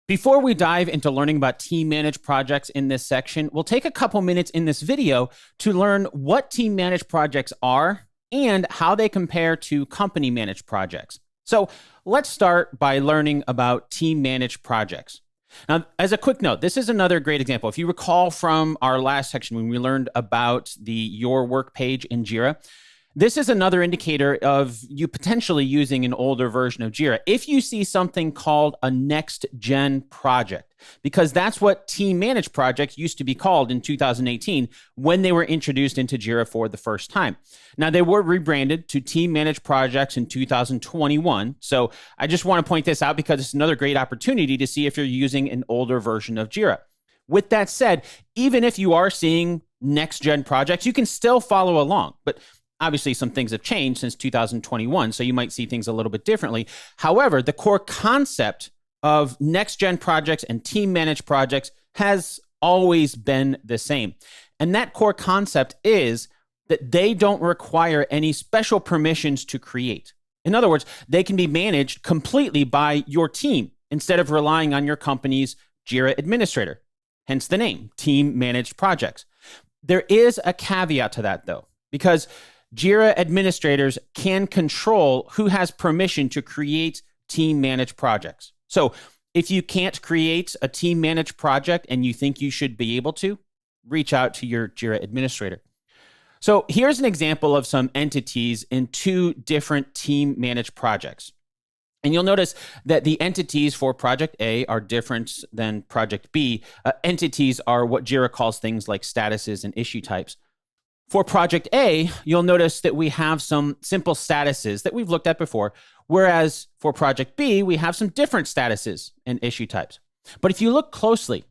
Before we dive into learning about team managed projects in this section, we'll take a couple minutes in this video to learn what team managed projects are and how they compare to company managed projects. So let's start by learning about team managed projects. Now, as a quick note, this is another great example. If you recall from our last section when we learned about the Your Work page in Jira, this is another indicator of you potentially using an older version of Jira. If you see something called a next-gen project, because that's what team managed projects used to be called in 2018 when they were introduced into Jira for the first time. Now, they were rebranded to team managed projects in 2021. So I just want to point this out because it's another great opportunity to see if you're using an older version of Jira. With that said, even if you are seeing next-gen projects, you can still follow along. But obviously, some things have changed since 2021, so you might see things a little bit differently. However, the core concept of next-gen projects and team-managed projects has always been the same. And that core concept is that they don't require any special permissions to create. In other words, they can be managed completely by your team instead of relying on your company's Jira administrator, hence the name, team-managed projects. There is a caveat to that, though, because Jira administrators can control who has permission to create team-managed projects. So if you can't create a team-managed project and you think you should be able to, reach out to your Jira administrator. So here's an example of some entities in two different team-managed projects. And you'll notice that the entities for Project A are different than Project B. Entities are what Jira calls things like statuses and issue types. For Project A, you'll notice that we have some simple statuses that we've looked at before, whereas for Project B, we have some different statuses and issue types. But if you look closely,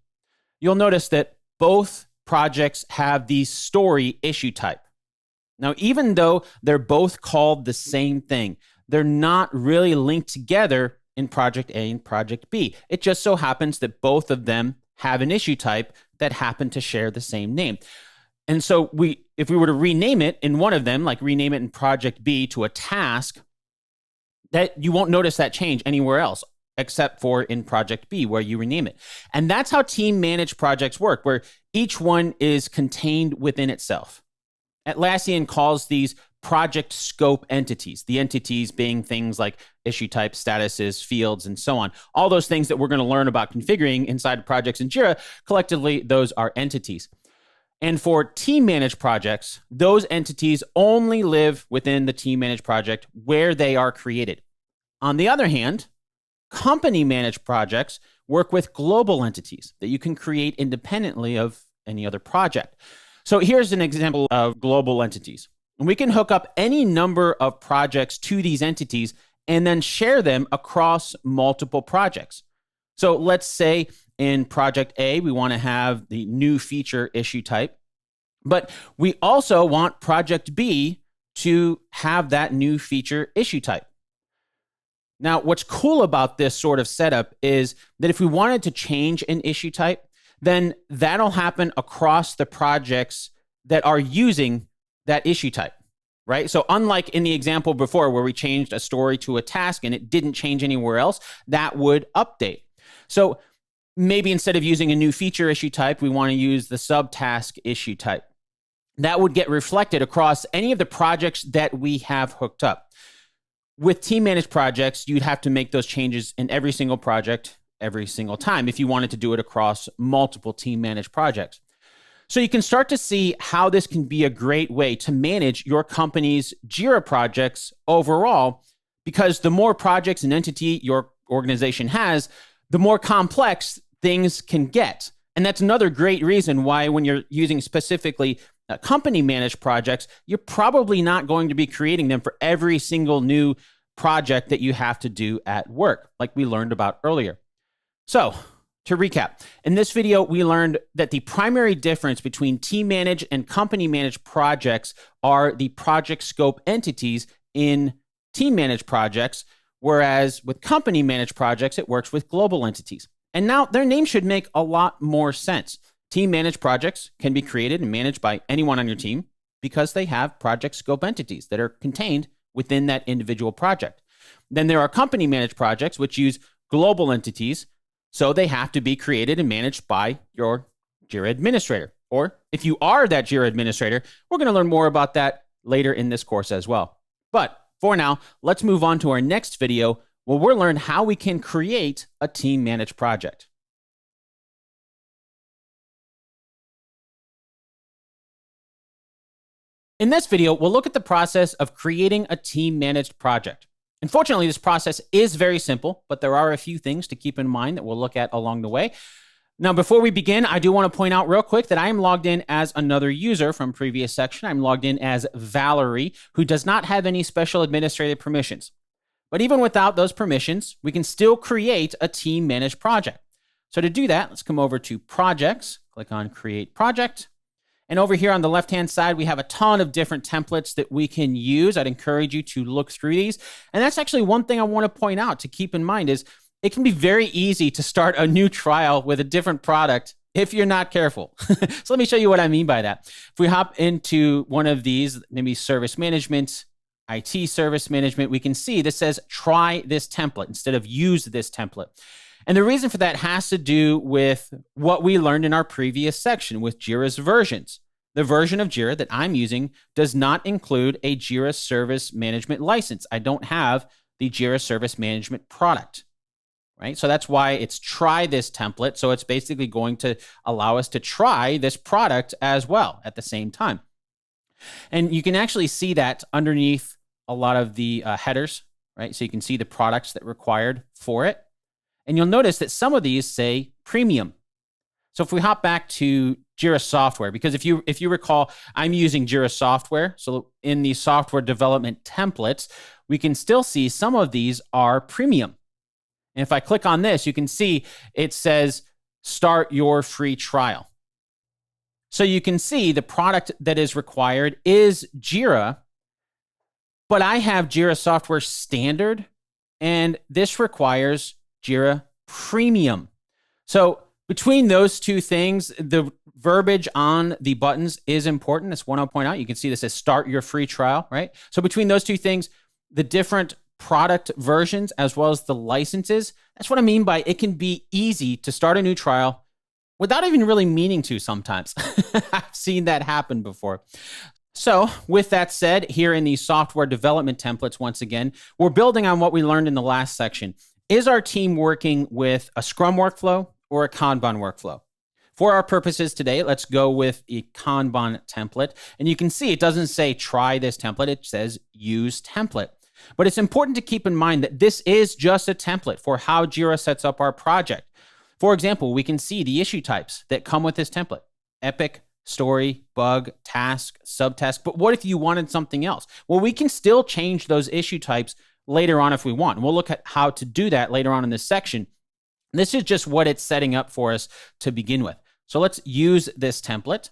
you'll notice that both projects have the story issue type. Now, even though they're both called the same thing, they're not really linked together in Project A and Project B. It just so happens that both of them have an issue type that happen to share the same name. And so if we were to rename it in one of them, like rename it in Project B to a task, that you won't notice that change anywhere else except for in Project B where you rename it. And that's how team managed projects work, where each one is contained within itself. Atlassian calls these project scope entities, the entities being things like issue types, statuses, fields, and so on. All those things that we're going to learn about configuring inside projects in Jira, collectively, those are entities. And for team-managed projects, those entities only live within the team-managed project where they are created. On the other hand, company-managed projects work with global entities that you can create independently of any other project. So here's an example of global entities. And we can hook up any number of projects to these entities and then share them across multiple projects. So let's say in Project A, we want to have the new feature issue type, but we also want Project B to have that new feature issue type. Now, what's cool about this sort of setup is that if we wanted to change an issue type, then that'll happen across the projects that are using that issue type, right? So unlike in the example before where we changed a story to a task and it didn't change anywhere else, that would update. So maybe instead of using a new feature issue type, we want to use the subtask issue type. That would get reflected across any of the projects that we have hooked up. With team-managed projects, you'd have to make those changes in every single project every single time if you wanted to do it across multiple team-managed projects. So you can start to see how this can be a great way to manage your company's Jira projects overall, because the more projects and entity your organization has, the more complex things can get. And that's another great reason why when you're using specifically company-managed projects, you're probably not going to be creating them for every single new project that you have to do at work, like we learned about earlier. So to recap, in this video, we learned that the primary difference between team-managed and company-managed projects are the project scope entities in team-managed projects, whereas with company-managed projects, it works with global entities. And now their name should make a lot more sense. Team-managed projects can be created and managed by anyone on your team because they have project scope entities that are contained within that individual project. Then there are company-managed projects which use global entities So they have to be created and managed by your Jira administrator. Or if you are that Jira administrator, we're going to learn more about that later in this course as well. But for now, let's move on to our next video where we'll learn how we can create a team managed project. In this video, we'll look at the process of creating a team managed project. Unfortunately, this process is very simple, but there are a few things to keep in mind that we'll look at along the way. Now, before we begin, I do want to point out real quick that I am logged in as another user from previous section. I'm logged in as Valerie, who does not have any special administrative permissions. But even without those permissions, we can still create a team managed project. So to do that, let's come over to Projects, click on Create Project. And over here on the left-hand side, we have a ton of different templates that we can use. I'd encourage you to look through these. And that's actually one thing I want to point out to keep in mind is it can be very easy to start a new trial with a different product if you're not careful. So let me show you what I mean by that. If we hop into one of these, maybe service management, IT service management, we can see this says try this template instead of use this template. And the reason for that has to do with what we learned in our previous section with Jira's versions. The version of Jira that I'm using does not include a Jira Service Management license. I don't have the Jira Service Management product, right? So that's why it's try this template. So it's basically going to allow us to try this product as well at the same time. And you can actually see that underneath a lot of the headers, right? So you can see the products that are required for it. And you'll notice that some of these say premium. So if we hop back to Jira software, because if you recall, I'm using Jira software. So in the software development templates, we can still see some of these are premium. And if I click on this, you can see it says start your free trial. So you can see the product that is required is Jira, but I have Jira software standard, and this requires Jira Premium. So between those two things, the verbiage on the buttons is important. That's one I'll point out. You can see this says start your free trial, right? So between those two things, the different product versions as well as the licenses, that's what I mean by it can be easy to start a new trial without even really meaning to sometimes. I've seen that happen before. So with that said, here in the software development templates, once again, we're building on what we learned in the last section. Is our team working with a Scrum workflow or a Kanban workflow? For our purposes today, let's go with a Kanban template. And you can see it doesn't say try this template. It says use template. But it's important to keep in mind that this is just a template for how Jira sets up our project. For example, we can see the issue types that come with this template: epic, story, bug, task, subtask. But what if you wanted something else? Well, we can still change those issue types later on if we want. And we'll look at how to do that later on in this section. This is just what it's setting up for us to begin with. So let's use this template.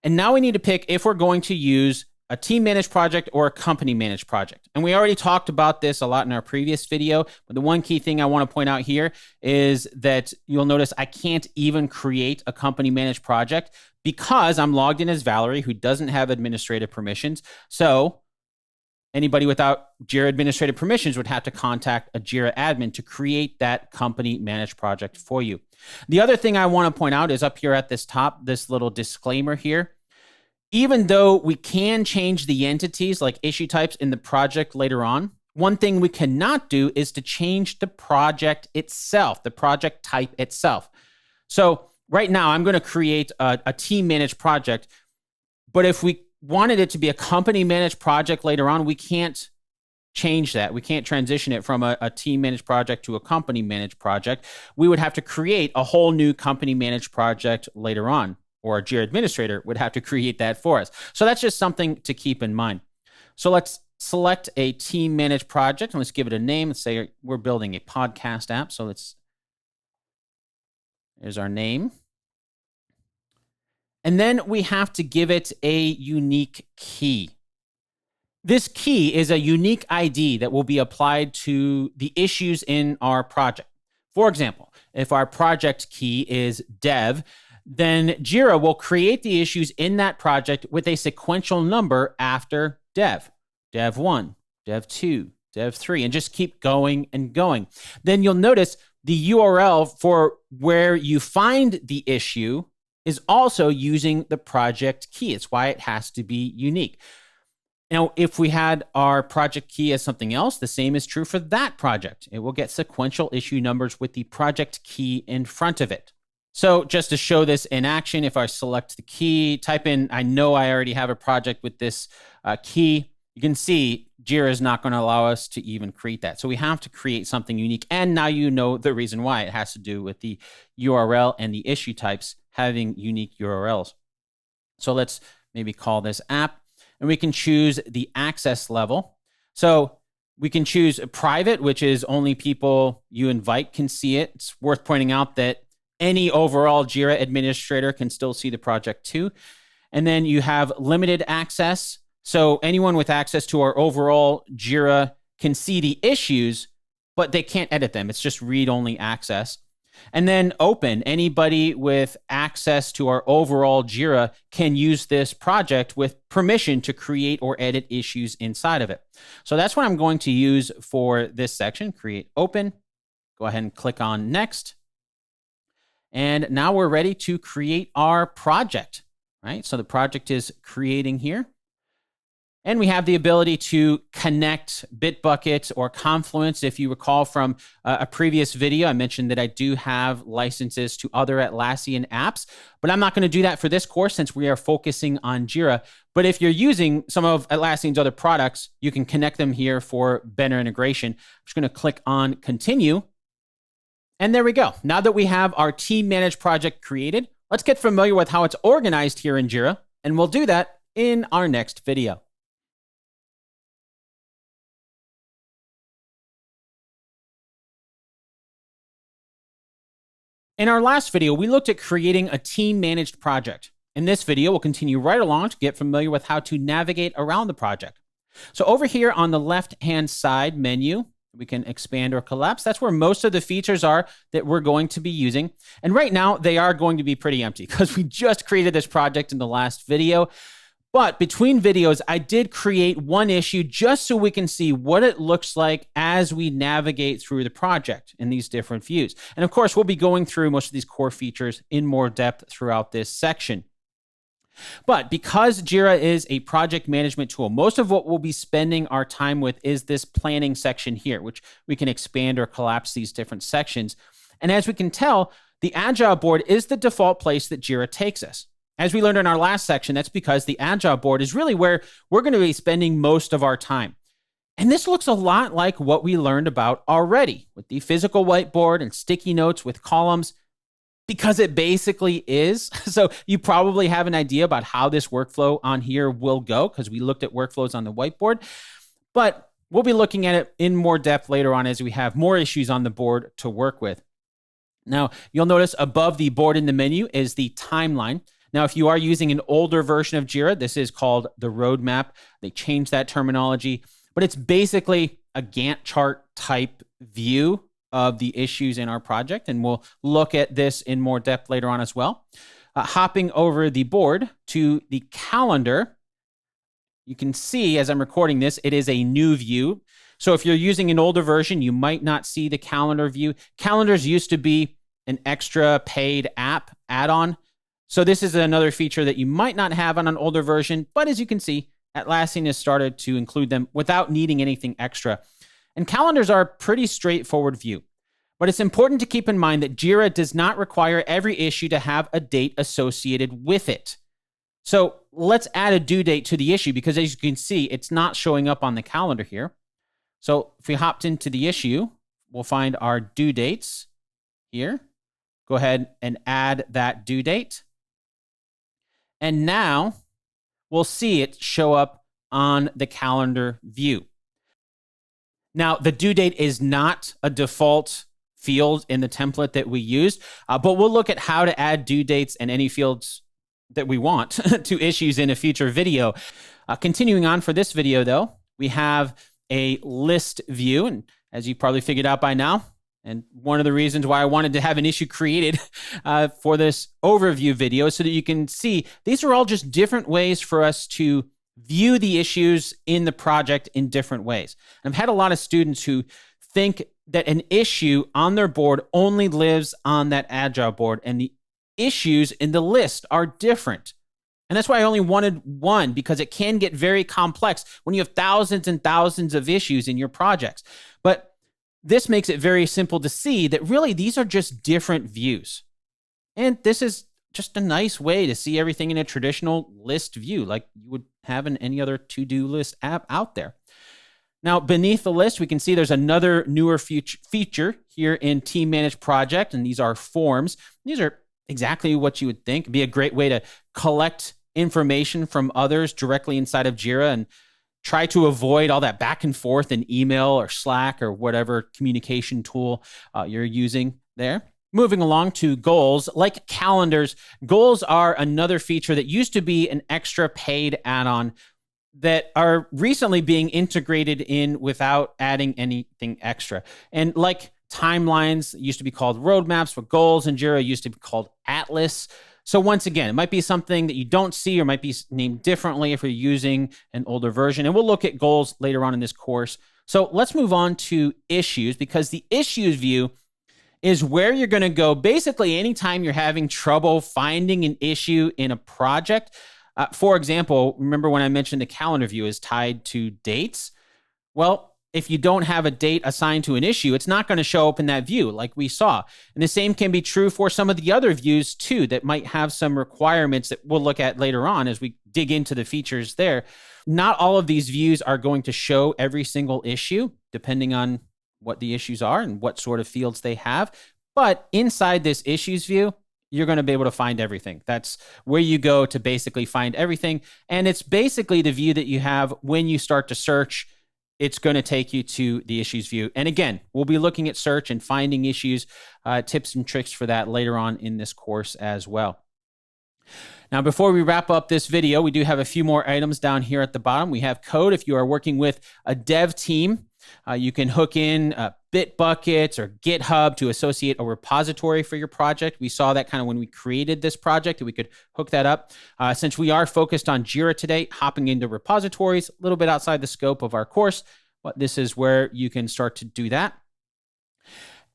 And now we need to pick if we're going to use a team managed project or a company managed project. And we already talked about this a lot in our previous video, but the one key thing I want to point out here is that you'll notice I can't even create a company managed project because I'm logged in as Valerie, who doesn't have administrative permissions. So anybody without Jira administrative permissions would have to contact a Jira admin to create that company managed project for you. The other thing I want to point out is up here at this top, this little disclaimer here. Even though we can change the entities like issue types in the project later on, one thing we cannot do is to change the project itself, the project type itself. So right now I'm going to create a team managed project, but if we wanted it to be a company managed project later on, we can't change that. We can't transition it from a team managed project to a company managed project. We would have to create a whole new company managed project later on, or a Jira administrator would have to create that for us. So that's just something to keep in mind. So let's select a team managed project and let's give it a name. Let's say we're building a podcast app. So here's our name. And then we have to give it a unique key. This key is a unique ID that will be applied to the issues in our project. For example, if our project key is dev, then Jira will create the issues in that project with a sequential number after dev. Dev 1, dev 2, dev 3, and just keep going and going. Then you'll notice the URL for where you find the issue is also using the project key. It's why it has to be unique. Now, if we had our project key as something else, the same is true for that project. It will get sequential issue numbers with the project key in front of it. So just to show this in action, if I select the key, type in, I know I already have a project with this key, you can see Jira is not going to allow us to even create that. So we have to create something unique. And now you know the reason why. It has to do with the URL and the issue types having unique URLs. So let's maybe call this app. And we can choose the access level. So we can choose a private, which is only people you invite can see it. It's worth pointing out that any overall Jira administrator can still see the project too. And then you have limited access. So anyone with access to our overall Jira can see the issues, but they can't edit them. It's just read-only access. And then open, anybody with access to our overall Jira can use this project with permission to create or edit issues inside of it. So that's what I'm going to use for this section, create open. Go ahead and click on next. And now we're ready to create our project, right? So the project is creating here. And we have the ability to connect Bitbucket or Confluence. If you recall from a previous video, I mentioned that I do have licenses to other Atlassian apps, but I'm not going to do that for this course since we are focusing on Jira. But if you're using some of Atlassian's other products, you can connect them here for better integration. I'm just going to click on continue. And there we go. Now that we have our team managed project created, let's get familiar with how it's organized here in Jira. And we'll do that in our next video. In our last video, we looked at creating a team-managed project. In this video, we'll continue right along to get familiar with how to navigate around the project. So over here on the left-hand side menu, we can expand or collapse. That's where most of the features are that we're going to be using. And right now, they are going to be pretty empty because we just created this project in the last video. But between videos, I did create one issue just so we can see what it looks like as we navigate through the project in these different views. And of course, we'll be going through most of these core features in more depth throughout this section. But because Jira is a project management tool, most of what we'll be spending our time with is this planning section here, which we can expand or collapse these different sections. And as we can tell, the Agile board is the default place that Jira takes us. As we learned in our last section, that's because the Agile board is really where we're going to be spending most of our time. And this looks a lot like what we learned about already with the physical whiteboard and sticky notes with columns, because it basically is. So you probably have an idea about how this workflow on here will go because we looked at workflows on the whiteboard. But we'll be looking at it in more depth later on as we have more issues on the board to work with. Now, you'll notice above the board in the menu is the timeline. Now, if you are using an older version of Jira, this is called the roadmap. They changed that terminology, but it's basically a Gantt chart type view of the issues in our project. And we'll look at this in more depth later on as well. Hopping over the board to the calendar, you can see as I'm recording this, it is a new view. So if you're using an older version, you might not see the calendar view. Calendars used to be an extra paid app add-on. So this is another feature that you might not have on an older version, but as you can see, Atlassian has started to include them without needing anything extra. And calendars are a pretty straightforward view, but it's important to keep in mind that Jira does not require every issue to have a date associated with it. So let's add a due date to the issue because as you can see, it's not showing up on the calendar here. So if we hopped into the issue, we'll find our due dates here. Go ahead and add that due date. And now we'll see it show up on the calendar view. Now, the due date is not a default field in the template that we used, but we'll look at how to add due dates and any fields that we want to issues in a future video. Continuing on for this video, though, we have a list view. And as you probably figured out by now, and one of the reasons why I wanted to have an issue created for this overview video is so that you can see these are all just different ways for us to view the issues in the project in different ways. And I've had a lot of students who think that an issue on their board only lives on that Agile board, and the issues in the list are different. And that's why I only wanted one, because it can get very complex when you have thousands and thousands of issues in your projects. But this makes it very simple to see that really these are just different views. And this is just a nice way to see everything in a traditional list view, like you would have in any other to-do list app out there. Now, beneath the list, we can see there's another newer feature here in Team Managed Project, and these are forms. These are exactly what you would think. It'd be a great way to collect information from others directly inside of Jira and try to avoid all that back and forth in email or Slack or whatever communication tool you're using there. Moving along to goals, like calendars, goals are another feature that used to be an extra paid add-on that are recently being integrated in without adding anything extra. And like timelines, used to be called roadmaps, but goals in Jira used to be called Atlas. So once again, it might be something that you don't see or might be named differently if you're using an older version. And we'll look at goals later on in this course. So let's move on to issues, because the issues view is where you're going to go basically anytime you're having trouble finding an issue in a project. For example, remember when I mentioned the calendar view is tied to dates? Well, if you don't have a date assigned to an issue, it's not going to show up in that view like we saw. And the same can be true for some of the other views too that might have some requirements that we'll look at later on as we dig into the features there. Not all of these views are going to show every single issue, depending on what the issues are and what sort of fields they have. But inside this issues view, you're going to be able to find everything. That's where you go to basically find everything. And it's basically the view that you have when you start to search. It's going to take you to the issues view. And again, we'll be looking at search and finding issues, tips and tricks for that later on in this course as well. Now, before we wrap up this video, we do have a few more items down here at the bottom. We have code. If you are working with a dev team, you can hook in Bitbuckets or GitHub to associate a repository for your project. We saw that kind of when we created this project, that we could hook that up. Since we are focused on Jira today, hopping into repositories, a little bit outside the scope of our course, but this is where you can start to do that.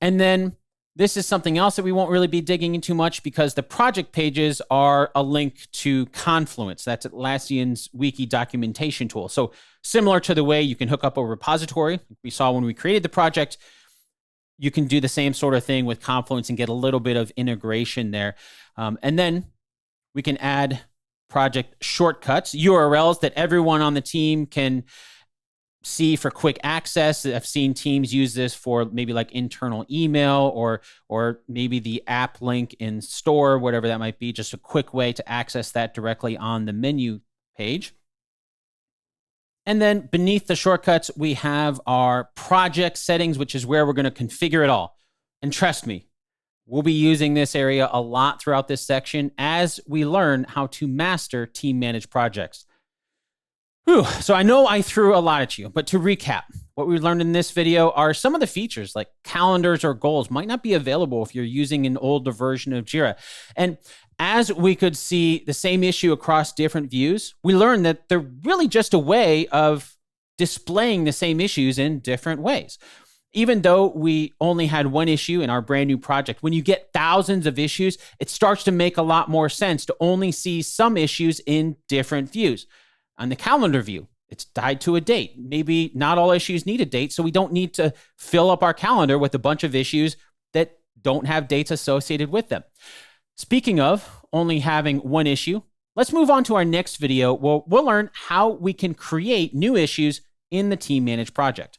And then this is something else that we won't really be digging into much, because the project pages are a link to Confluence. That's Atlassian's wiki documentation tool. So similar to the way you can hook up a repository we saw when we created the project, you can do the same sort of thing with Confluence and get a little bit of integration there. And then we can add project shortcuts, URLs that everyone on the team can see for quick access. I've seen teams use this for maybe like internal email or maybe the app link in store, whatever that might be, just a quick way to access that directly on the menu page. And then beneath the shortcuts, we have our project settings, which is where we're going to configure it all. And trust me, we'll be using this area a lot throughout this section as we learn how to master team managed projects. Whew. So I know I threw a lot at you, but to recap, what we learned in this video are some of the features like calendars or goals might not be available if you're using an older version of Jira. And as we could see the same issue across different views, we learned that they're really just a way of displaying the same issues in different ways. Even though we only had one issue in our brand new project, when you get thousands of issues, it starts to make a lot more sense to only see some issues in different views. On the calendar view, it's tied to a date. Maybe not all issues need a date, so we don't need to fill up our calendar with a bunch of issues that don't have dates associated with them. Speaking of only having one issue, let's move on to our next video where we'll learn how we can create new issues in the Team Managed project.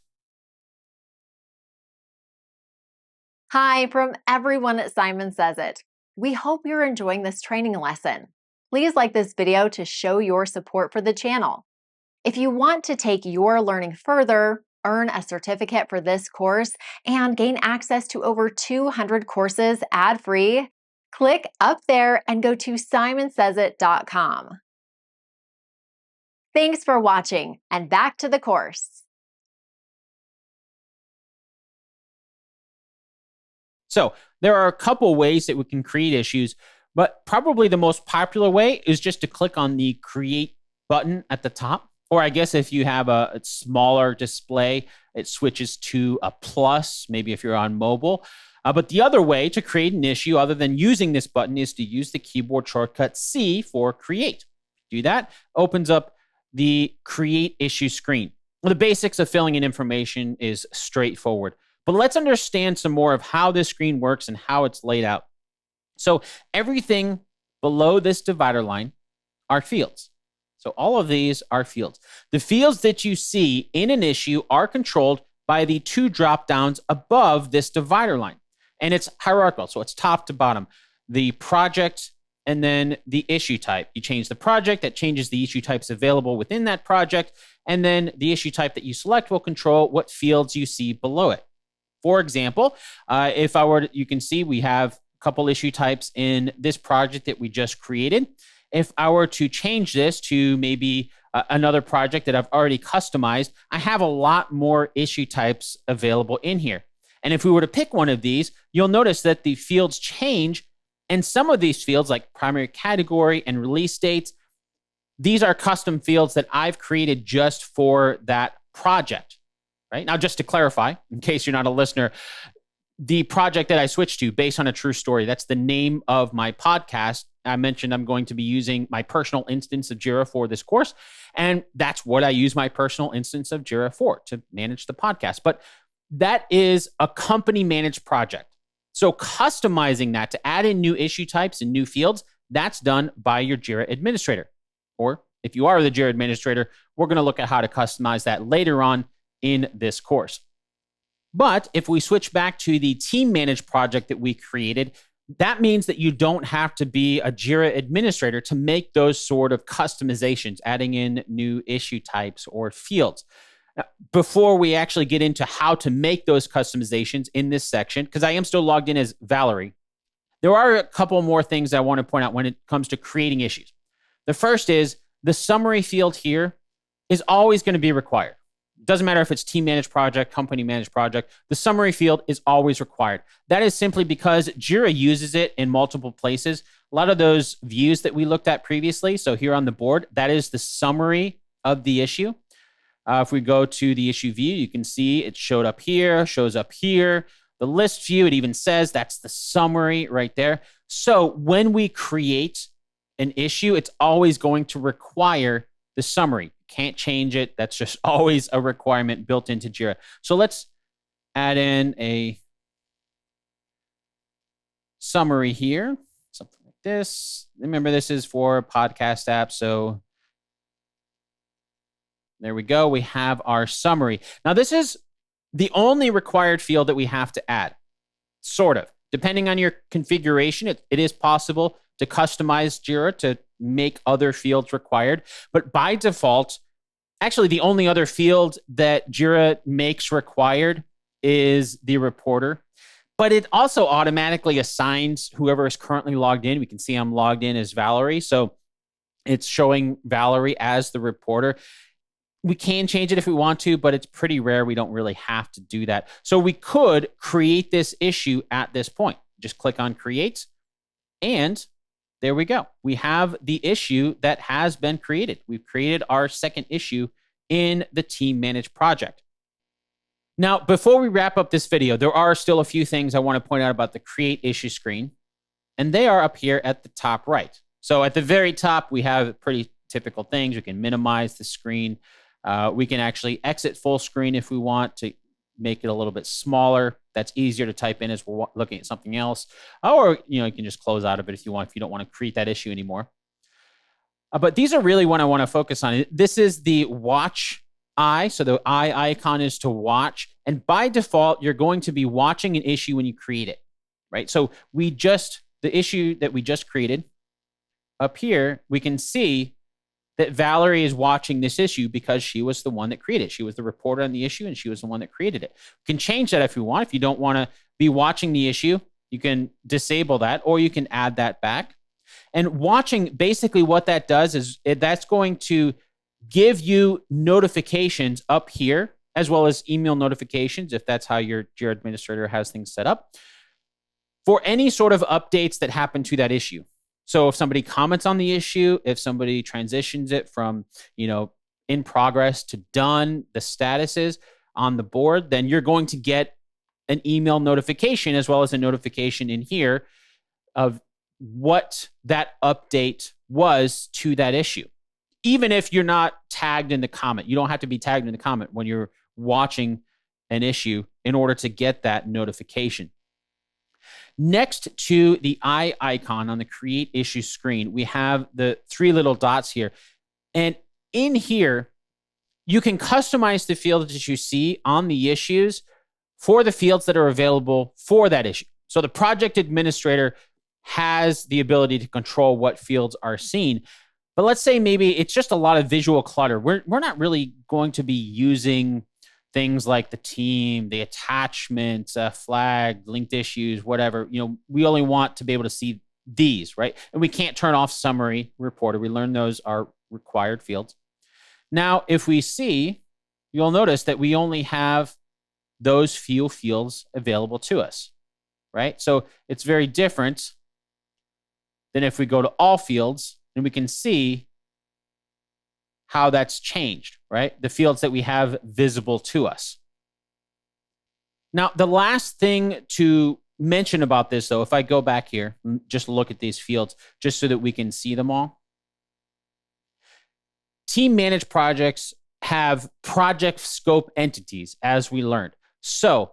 Hi, from everyone at Simon Says It. We hope you're enjoying this training lesson. Please like this video to show your support for the channel. If you want to take your learning further, earn a certificate for this course, and gain access to over 200 courses ad-free, click up there and go to simonsaysit.com. Thanks for watching, and back to the course. So there are a couple ways that we can create issues, but probably the most popular way is just to click on the Create button at the top. Or I guess if you have a smaller display, it switches to a plus, maybe if you're on mobile. But the other way to create an issue other than using this button is to use the keyboard shortcut C for create. Do that, opens up the create issue screen. Well, the basics of filling in information is straightforward, but let's understand some more of how this screen works and how it's laid out. So everything below this divider line are fields. So all of these are fields. The fields that you see in an issue are controlled by the two drop downs above this divider line. And it's hierarchical, so it's top to bottom. The project and then the issue type. You change the project, that changes the issue types available within that project, and then the issue type that you select will control what fields you see below it. For example, if I were to, you can see we have a couple issue types in this project that we just created. If I were to change this to maybe another project that I've already customized, I have a lot more issue types available in here. And if we were to pick one of these, you'll notice that the fields change. And some of these fields, like primary category and release dates, these are custom fields that I've created just for that project, right? Now, just to clarify, in case you're not a listener, the project that I switched to, based on a true story, that's the name of my podcast. I mentioned I'm going to be using my personal instance of Jira for this course. And that's what I use my personal instance of Jira for, to manage the podcast. But that is a company managed project. So customizing that to add in new issue types and new fields, that's done by your Jira administrator. Or if you are the Jira administrator, we're going to look at how to customize that later on in this course. But if we switch back to the team managed project that we created, that means that you don't have to be a Jira administrator to make those sort of customizations, adding in new issue types or fields. Now, before we actually get into how to make those customizations in this section, because I am still logged in as Valerie, there are a couple more things I want to point out when it comes to creating issues. The first is the summary field here is always going to be required. It doesn't matter if it's team managed project, company managed project, the summary field is always required. That is simply because Jira uses it in multiple places. A lot of those views that we looked at previously, so here on the board, that is the summary of the issue. If we go to the issue view, you can see it showed up here, shows up here. The list view, it even says that's the summary right there. So when we create an issue, it's always going to require the summary. Can't change it. That's just always a requirement built into Jira. So let's add in a summary here, something like this. Remember, this is for podcast apps, so there we go. We have our summary. Now, this is the only required field that we have to add, sort of. Depending on your configuration, it is possible to customize Jira to make other fields required. But by default, actually, the only other field that Jira makes required is the reporter. But it also automatically assigns whoever is currently logged in. We can see I'm logged in as Valerie. So it's showing Valerie as the reporter. We can change it if we want to, but it's pretty rare. We don't really have to do that. So we could create this issue at this point. Just click on create, and there we go. We have the issue that has been created. We've created our second issue in the team managed project. Now, before we wrap up this video, there are still a few things I want to point out about the create issue screen, and they are up here at the top right. So at the very top, we have pretty typical things. We can minimize the screen. We can actually exit full screen if we want to make it a little bit smaller. That's easier to type in as we're looking at something else. Or, you can just close out of it if you want, if you don't want to create that issue anymore. But these are really what I want to focus on. This is the watch eye. So the eye icon is to watch. And by default, you're going to be watching an issue when you create it, right? So the issue that we just created up here, we can see that Valerie is watching this issue because she was the one that created it. She was the reporter on the issue, and she was the one that created it. You can change that if you want. If you don't want to be watching the issue, you can disable that, or you can add that back. And watching, basically what that does is that's going to give you notifications up here, as well as email notifications, if that's how your Jira administrator has things set up, for any sort of updates that happen to that issue. So if somebody comments on the issue, if somebody transitions it from, in progress to done, the status is, on the board, then you're going to get an email notification as well as a notification in here of what that update was to that issue. Even if you're not tagged in the comment, you don't have to be tagged in the comment when you're watching an issue in order to get that notification. Next to the eye icon on the create issue screen, we have the three little dots here. And in here, you can customize the fields that you see on the issues for the fields that are available for that issue. So the project administrator has the ability to control what fields are seen. But let's say maybe it's just a lot of visual clutter. We're not really going to be using things like the team, the attachments, flag, linked issues, whatever. We only want to be able to see these, right? And we can't turn off summary reporter. We learned those are required fields. Now, if we see, you'll notice that we only have those few fields available to us, right? So it's very different than if we go to all fields and we can see how that's changed, right? The fields that we have visible to us. Now, the last thing to mention about this, though, if I go back here and just look at these fields, just so that we can see them all. Team managed projects have project scope entities, as we learned. So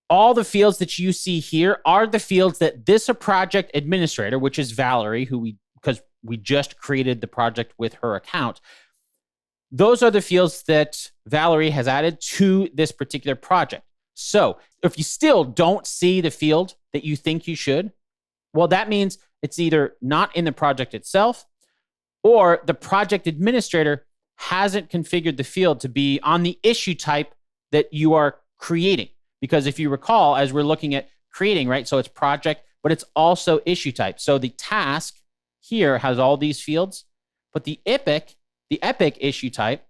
all the fields that you see here are the fields that this project administrator, which is Valerie, because we just created the project with her account, those are the fields that Valerie has added to this particular project. So if you still don't see the field that you think you should, well, that means it's either not in the project itself or the project administrator hasn't configured the field to be on the issue type that you are creating. Because if you recall, as we're looking at creating, right? So it's project, but it's also issue type. So the task here has all these fields, but the epic issue type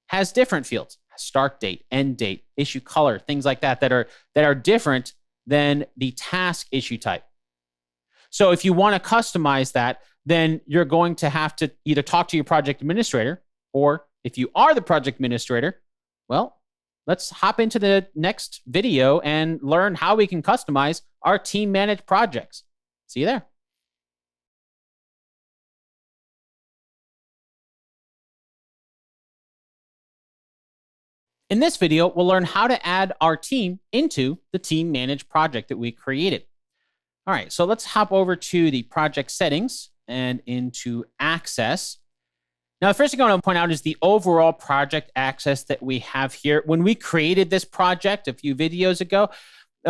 has different fields: start date, end date, issue color, things like that are different than the task issue type. So if you want to customize that, then you're going to have to either talk to your project administrator, or if you are the project administrator, well, let's hop into the next video and learn how we can customize our team managed projects. See you there. In this video, we'll learn how to add our team into the team managed project that we created. All right, so let's hop over to the project settings and into access. Now, the first thing I want to point out is the overall project access that we have here. When we created this project a few videos ago,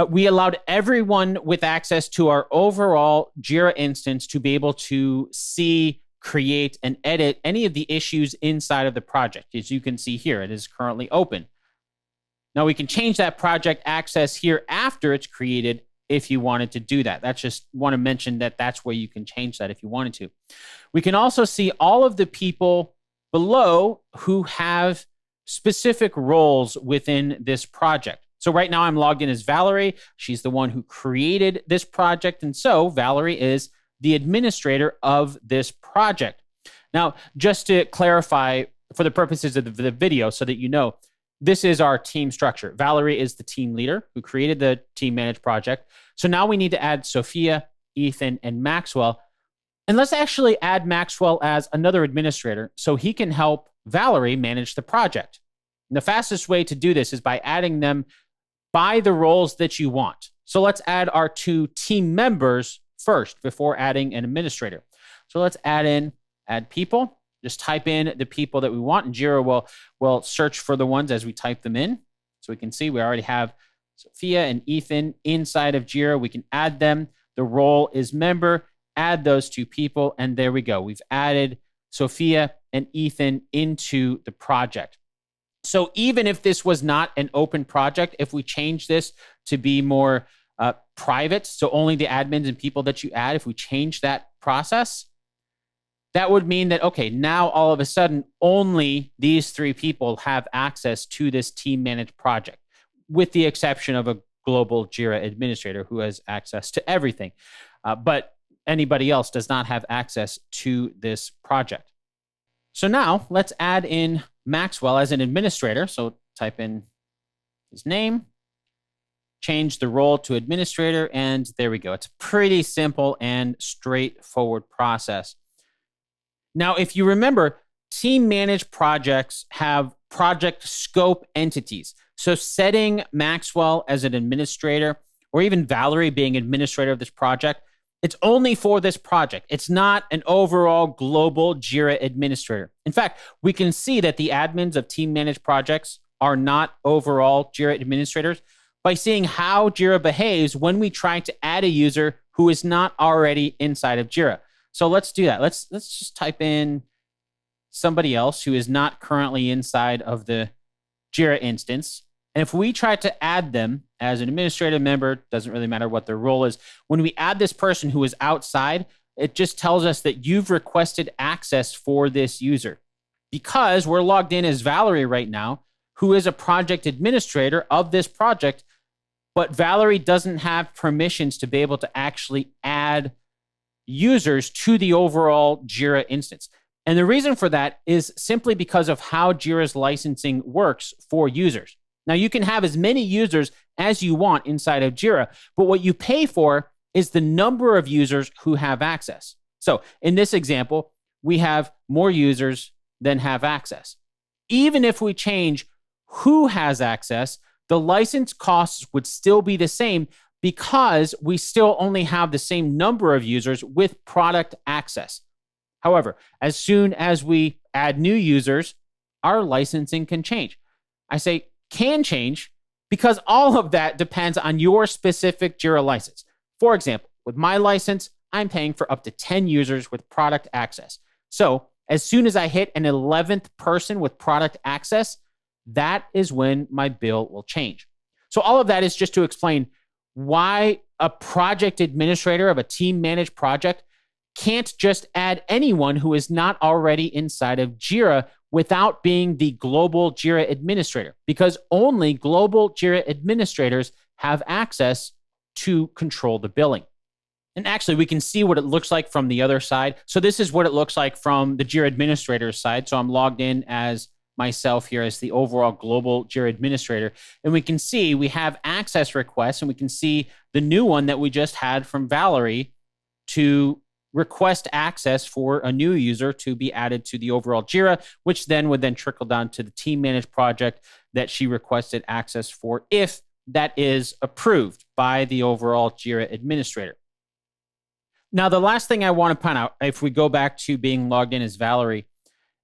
we allowed everyone with access to our overall Jira instance to be able to see, create, and edit any of the issues inside of the project. As you can see here, it is currently open. Now, we can change that project access here after it's created if you wanted to do that. That's just want to mention that that's where you can change that if you wanted to. We can also see all of the people below who have specific roles within this project. So right now I'm logged in as Valerie. She's the one who created this project. And so Valerie is the administrator of this project. Now, just to clarify for the purposes of the video so that you know, this is our team structure. Valerie is the team leader who created the team managed project. So now we need to add Sophia, Ethan, and Maxwell. And let's actually add Maxwell as another administrator so he can help Valerie manage the project. And the fastest way to do this is by adding them by the roles that you want. So let's add our two team members first before adding an administrator. So let's add people. Just type in the people that we want, and Jira will search for the ones as we type them in. So we can see we already have Sophia and Ethan inside of Jira. We can add them. The role is member. Add those two people, and there we go. We've added Sophia and Ethan into the project. So even if this was not an open project, if we change this to be more private, so only the admins and people that you add, if we change that process, that would mean that, okay, now all of a sudden, only these three people have access to this team managed project, with the exception of a global Jira administrator who has access to everything. But anybody else does not have access to this project. So now let's add in Maxwell as an administrator. So type in his name, change the role to administrator, and there we go. It's a pretty simple and straightforward process. Now, if you remember, team managed projects have project scope entities. So setting Maxwell as an administrator, or even Valerie being administrator of this project, it's only for this project. It's not an overall global Jira administrator. In fact, we can see that the admins of team managed projects are not overall Jira administrators by seeing how Jira behaves when we try to add a user who is not already inside of Jira. So let's do that. Let's just type in somebody else who is not currently inside of the Jira instance. And if we try to add them as an administrative member, doesn't really matter what their role is, when we add this person who is outside, it just tells us that you've requested access for this user. Because we're logged in as Valerie right now, who is a project administrator of this project, but Valerie doesn't have permissions to be able to actually add users to the overall Jira instance. And the reason for that is simply because of how Jira's licensing works for users. Now, you can have as many users as you want inside of Jira, but what you pay for is the number of users who have access. So in this example, we have more users than have access. Even if we change who has access, the license costs would still be the same because we still only have the same number of users with product access. However, as soon as we add new users, our licensing can change. I say can change because all of that depends on your specific Jira license. For example, with my license, I'm paying for up to 10 users with product access. So as soon as I hit an 11th person with product access, that is when my bill will change. So all of that is just to explain why a project administrator of a team managed project can't just add anyone who is not already inside of Jira without being the global Jira administrator, because only global Jira administrators have access to control the billing. And actually, we can see what it looks like from the other side. So this is what it looks like from the Jira administrator's side. So I'm logged in as myself here as the overall global Jira administrator. And we can see we have access requests, and we can see the new one that we just had from Valerie to request access for a new user to be added to the overall Jira, which then would then trickle down to the team managed project that she requested access for if that is approved by the overall Jira administrator. Now, the last thing I want to point out, if we go back to being logged in as Valerie,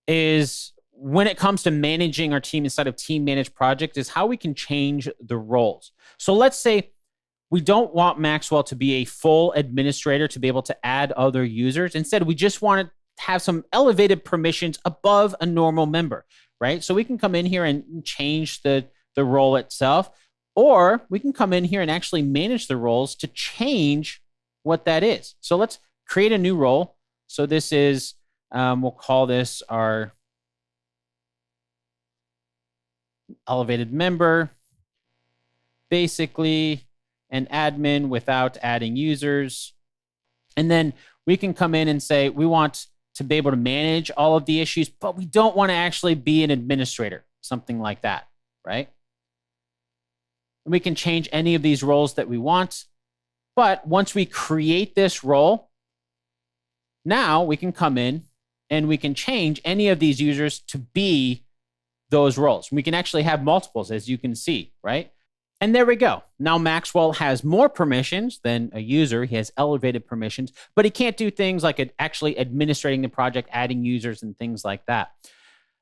is when it comes to managing our team inside of team managed project is how we can change the roles. So let's say we don't want Maxwell to be a full administrator to be able to add other users. Instead, we just want to have some elevated permissions above a normal member, right? So we can come in here and change the role itself, or we can come in here and actually manage the roles to change what that is. So let's create a new role. So this is, we'll call this our elevated member, basically an admin without adding users. And then we can come in and say we want to be able to manage all of the issues, but we don't want to actually be an administrator, something like that, right? And we can change any of these roles that we want. But once we create this role, now we can come in and we can change any of these users to be those roles. We can actually have multiples, as you can see, right? And there we go. Now Maxwell has more permissions than a user. He has elevated permissions, but he can't do things like actually administrating the project, adding users, and things like that.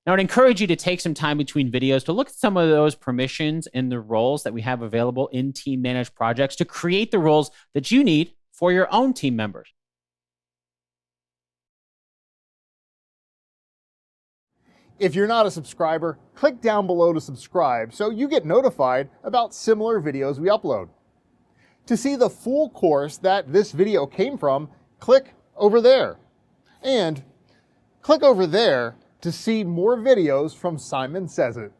Now, I'd encourage you to take some time between videos to look at some of those permissions and the roles that we have available in team managed projects to create the roles that you need for your own team members. If you're not a subscriber, click down below to subscribe so you get notified about similar videos we upload. To see the full course that this video came from, click over there. And click over there to see more videos from Simon Says It.